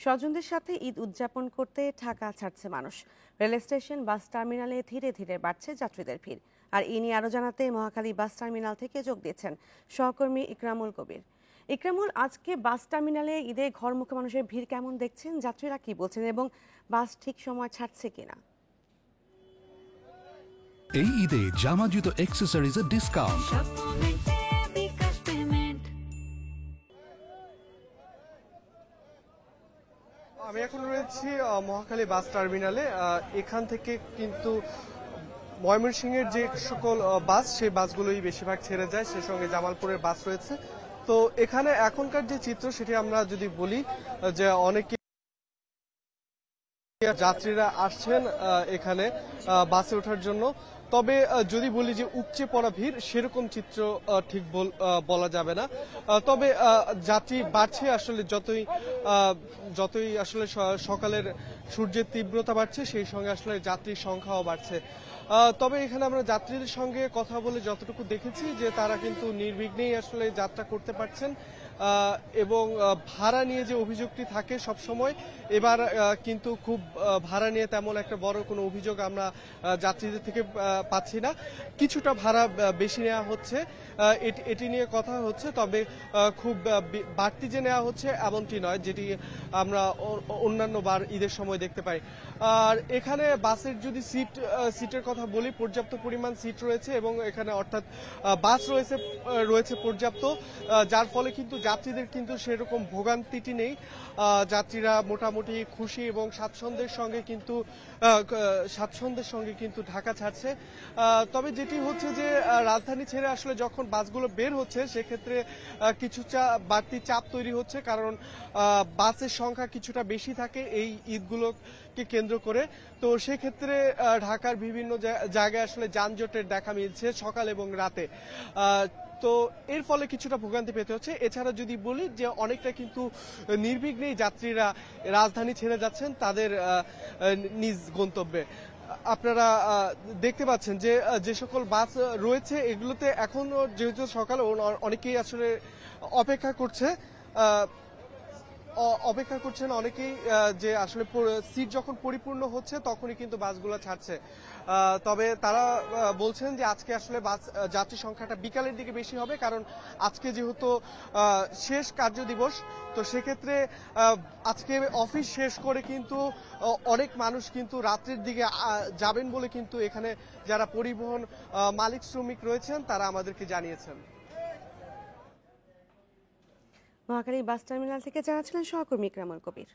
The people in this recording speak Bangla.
স্বজনদের সাথে ঈদ উদযাপন করতে ঢাকা ছাড়ছে মানুষ। রেল স্টেশন, বাস টার্মিনালে ধীরে ধীরে বাড়ছে যাত্রীদের ভিড়। আর এই নিয়ে আরো জানাতে মহাখালী বাস টার্মিনাল থেকে যোগ দিয়েছেন সহকর্মী ইকরামুল কবির। ইকরামুল, আজকে বাস টার্মিনালে ঈদে ঘরমুখী মানুষের ভিড় কেমন দেখছেন? যাত্রীরা কি বলছেন এবং বাস ঠিক সময় ছাড়ছে কিনা? এই ঈদে জামা জুতো অ্যাক্সেসরিজের ডিসকাউন্ট। আমি এখন রয়েছি মহাখালী বাস টার্মিনালে। এখান থেকে কিন্তু ময়মনসিংহের যে সকল বাস, সেই বাসগুলোই বেশিরভাগ ছেড়ে যায়, সে সঙ্গে জামালপুরের বাস রয়েছে। তো এখানে এখনকার যে চিত্র সেটি আমরা যদি বলি যে অনেকে যাত্রীরা আসছেন এখানে বাসে ওঠার জন্য। তবে যদি বলি যে উপচে পড়া ভিড়, সেরকম চিত্র ঠিক বলা যাবে না। তবে যাত্রী বাড়ছে আসলে, যতই আসলে সকালের সূর্যের তীব্রতা বাড়ছে, সেই সঙ্গে আসলে যাত্রীর সংখ্যাও বাড়ছে। তবে এখানে আমরা যাত্রীদের সঙ্গে কথা বলে যতটুকু দেখেছি যে তারা কিন্তু নির্বিঘ্নেই আসলে যাত্রা করতে পারছেন। এবং ভাড়া নিয়ে যে অভিযোগটি থাকে সব সময়, এবার কিন্তু খুব ভাড়া নিয়ে তেমন একটা বড় কোনো অভিযোগ আমরা যাত্রীদের থেকে পাচ্ছি না। কিছুটা ভাড়া বেশি নেওয়া হচ্ছে, এটি নিয়ে কথা হচ্ছে। তবে খুব বাড়তি যে নেওয়া হচ্ছে এমনটি নয়, যেটি আমরা অন্যান্য বার ঈদের সময় দেখতে পাই। আর এখানে বাসের যদি সিটের কথা বলি, পর্যাপ্ত পরিমাণ সিট রয়েছে এবং এখানে অর্থাৎ বাস রয়েছে পর্যাপ্ত, যার ফলে কিন্তু যাত্রীদের কিন্তু সেরকম ভোগান্তিটি নেই। যাত্রীরা মোটামুটি খুশি এবং স্বাচ্ছন্দ্যের সঙ্গে কিন্তু ঢাকা ছাড়ছে। তবে যেটি হচ্ছে যে রাজধানী ছেড়ে আসলে যখন বাসগুলো বের হচ্ছে, সেক্ষেত্রে কিছুটা বাড়তি চাপ তৈরি হচ্ছে, কারণ বাসের সংখ্যা কিছুটা বেশি থাকে এই ঈদগুলোকে কেন্দ্র করে। তো সেক্ষেত্রে ঢাকার বিভিন্ন জায়গায় আসলে যানজটের দেখা মিলছে সকাল এবং রাতে। তো এর ফলে কিছুটা ভোগান্তি পেতে হচ্ছে। এছাড়া যদি বলি যে অনেকটা কিন্তু নির্বিঘ্নেই যাত্রীরা রাজধানী ছেড়ে যাচ্ছেন তাদের নিজ গন্তব্যে। আপনারা দেখতে পাচ্ছেন যে যে সকল বাস রয়েছে, এগুলোতে এখনো যেহেতু সকাল, অনেকেই আসলে অপেক্ষা করছেন অনেকেই, যে আসলে সিট যখন পরিপূর্ণ হচ্ছে তখনই কিন্তু বাসগুলো ছাড়ছে। তবে তারা বলছেন যে আজকে আসলে বাস যাত্রী সংখ্যাটা বিকালের দিকে বেশি হবে, কারণ আজকে যেহেতু শেষ কার্য দিবস। তো সেক্ষেত্রে আজকে অফিস শেষ করে কিন্তু অনেক মানুষ কিন্তু রাত্রের দিকে যাবেন বলে কিন্তু এখানে যারা পরিবহন মালিক শ্রমিক রয়েছেন তারা আমাদেরকে জানিয়েছেন। মহাখালী বাস টার্মিনাল থেকে জানাচ্ছিলেন সহকর্মী ইকরামুল কবির।